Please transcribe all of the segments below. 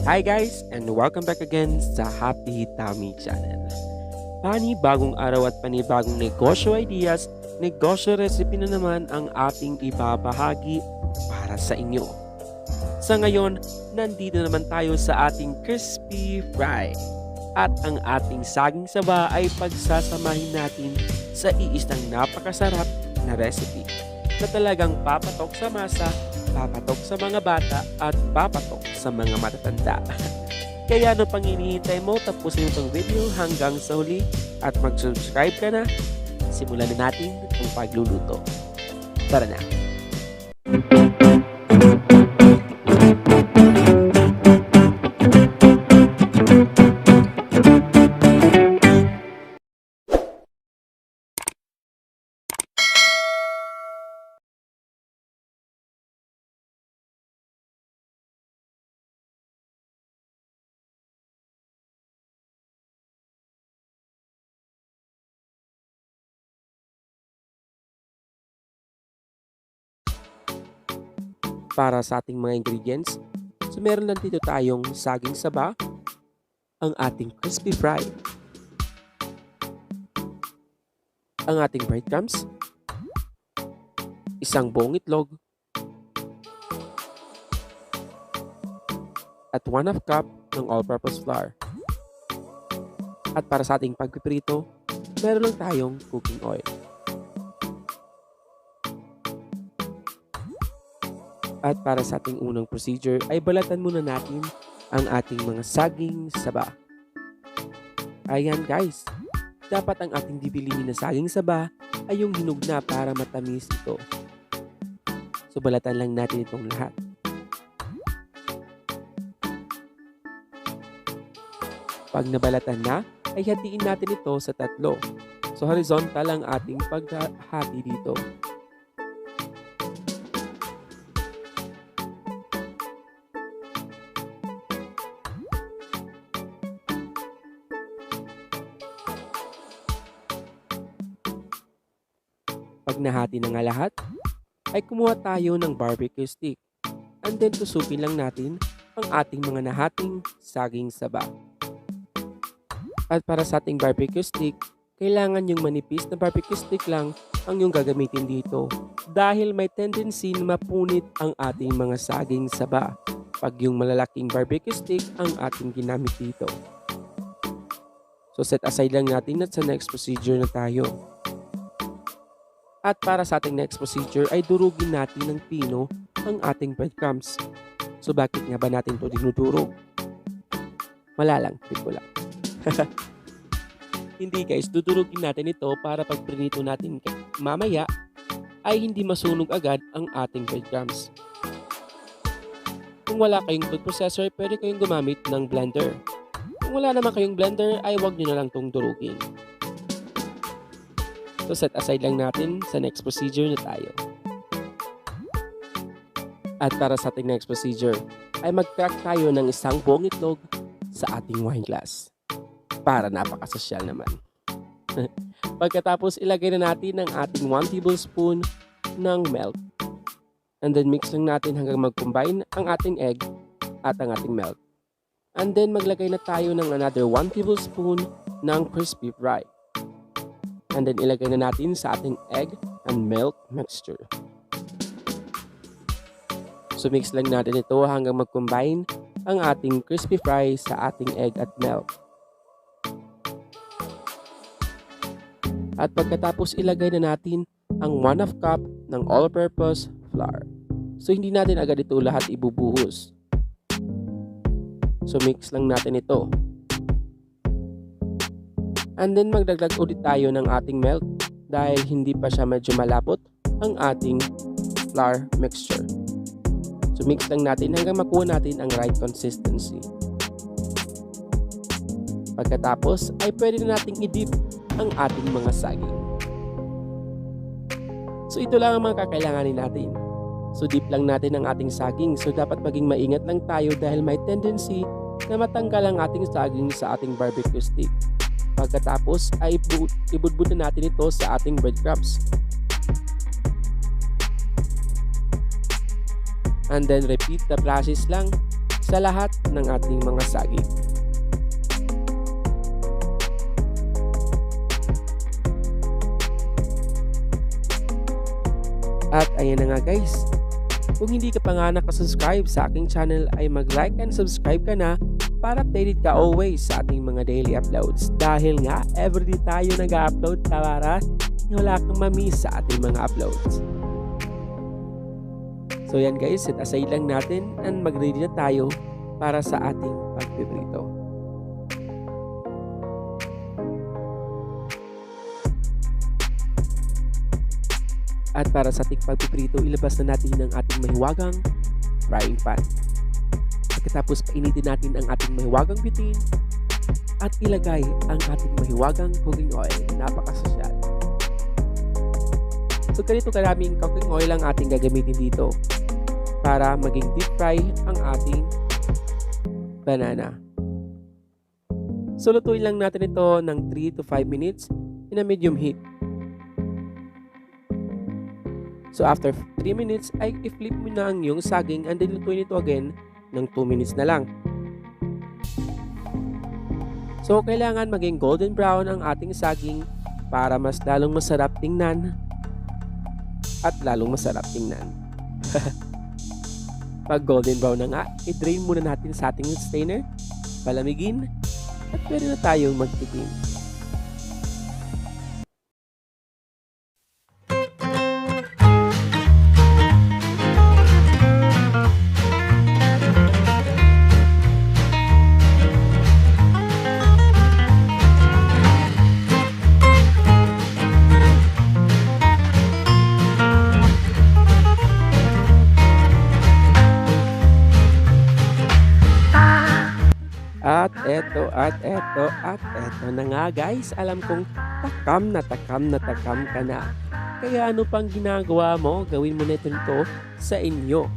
Hi guys, and welcome back again sa Happy Tummy Channel. Panibagong araw at panibagong negosyo ideas, negosyo recipe na naman ang ating ibabahagi para sa inyo. Sa ngayon, nandito naman tayo sa ating crispy fry. At ang ating saging saba ay pagsasamahin natin sa iisang napakasarap na recipe na talagang papatok sa masa, papatok sa mga bata at papatok sa mga matatanda. Kaya ano pang hinihintay mo, tapusin mo itong video hanggang sa huli at mag-subscribe ka na. Simulan na natin ang pagluluto. Tara na! Para sa ating mga ingredients, so meron lang dito tayong saging saba, ang ating crispy fry, ang ating breadcrumbs, isang buong itlog, at 1/2 cup ng all-purpose flour. At para sa ating pagpiprito, meron lang tayong cooking oil. At para sa ating unang procedure ay balatan muna natin ang ating mga saging saba. Ayan guys, dapat ang ating bibilihin na saging saba ay yung hinog na para matamis ito. So balatan lang natin itong lahat. Pag nabalatan na, ay hatiin natin ito sa tatlo. So horizontal ang ating paghati dito. Pag nahati na nga lahat, ay kumuha tayo ng barbecue stick and then tusupin lang natin ang ating mga nahating saging saba. At para sa ating barbecue stick, kailangan yung manipis na barbecue stick lang ang yung gagamitin dito dahil may tendency na mapunit ang ating mga saging saba pag yung malalaking barbecue stick ang ating ginamit dito. So set aside lang natin at sa next procedure na tayo. At para sa ating next procedure ay durugin natin ng pino ang ating breadcrumbs. So bakit nga ba natin ito dinudurog? Malalang, tip ko lang. Hindi guys, dudurugin natin ito para pag prinito natin mamaya ay hindi masunog agad ang ating breadcrumbs. Kung wala kayong food processor, pwede kayong gumamit ng blender. Kung wala naman kayong blender, ay wag nyo na lang itong durugin. So set aside lang natin sa next procedure na tayo. At para sa ating next procedure, ay mag-crack tayo ng isang buong itlog sa ating wine glass. Para napakasosyal naman. Pagkatapos ilagay na natin ang ating 1 tablespoon ng milk. And then mix lang natin hanggang mag-combine ang ating egg at ang ating milk. And then maglagay na tayo ng another 1 tablespoon ng crispy fry. And then ilagay na natin sa ating egg and milk mixture. So mix lang natin ito hanggang mag-combine ang ating crispy fry sa ating egg at milk. At pagkatapos ilagay na natin ang 1/2 cup ng all-purpose flour. So hindi natin agad ito lahat ibubuhos. So mix lang natin ito. And then magdagdag ulit tayo ng ating milk dahil hindi pa siya medyo malapot ang ating flour mixture. So mix lang natin hanggang makuha natin ang right consistency. Pagkatapos ay pwede na nating i-dip ang ating mga saging. So ito lang ang mga kakailanganin natin. So dip lang natin ang ating saging. So dapat maging maingat lang tayo dahil may tendency na matanggal ang ating saging sa ating barbecue stick. Pagkatapos ay ibudbud na natin ito sa ating breadcrumbs. And then repeat the process lang sa lahat ng ating mga saging. At ayan na nga guys, kung hindi ka pa nga nakasubscribe sa aking channel ay mag-like and subscribe ka na para updated ka always sa ating mga daily uploads. Dahil nga, everyday tayo nag-upload para wala kang mamiss sa ating mga uploads. So yan guys, set aside lang natin and mag-ready na tayo para sa ating pagpiprito. At para sa ating pagpiprito, ilabas na natin ang ating mahiwagang frying pan. Pagkatapos painitin natin ang ating mahiwagang butane at ilagay ang ating mahiwagang cooking oil. Napakasosyal. So ganito karaming cooking oil ang ating gagamitin dito para maging deep fry ang ating banana. So lutuin lang natin ito ng 3 to 5 minutes in a medium heat. So after 3 minutes ay i-flip mo na ang iyong saging and then lutuin ito again ng 2 minutes na lang. So kailangan maging golden brown ang ating saging para mas lalong masarap tingnan at lalong masarap tingnan. Pag golden brown na nga, i-drain muna natin sa ating strainer, palamigin at pwede na tayong magtikim. At eto na nga guys, alam kong takam na takam ka na. Kaya ano pang ginagawa mo, gawin mo na ito sa inyo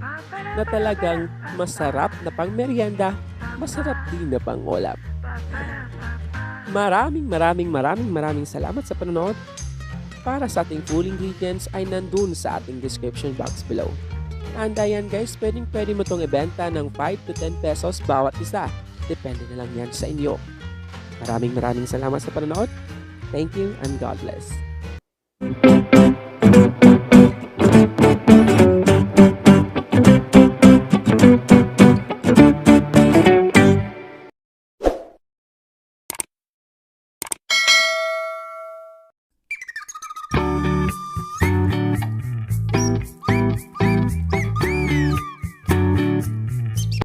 na talagang masarap na pang merienda, masarap din na pang ulam. Maraming salamat sa panonood. Para sa ating full ingredients ay nandun sa ating description box below. And ayan guys, pwede mo itong ibenta ng 5 to 10 pesos bawat isa. Depende na lang yan sa inyo. Maraming salamat sa panonood. Thank you and God bless.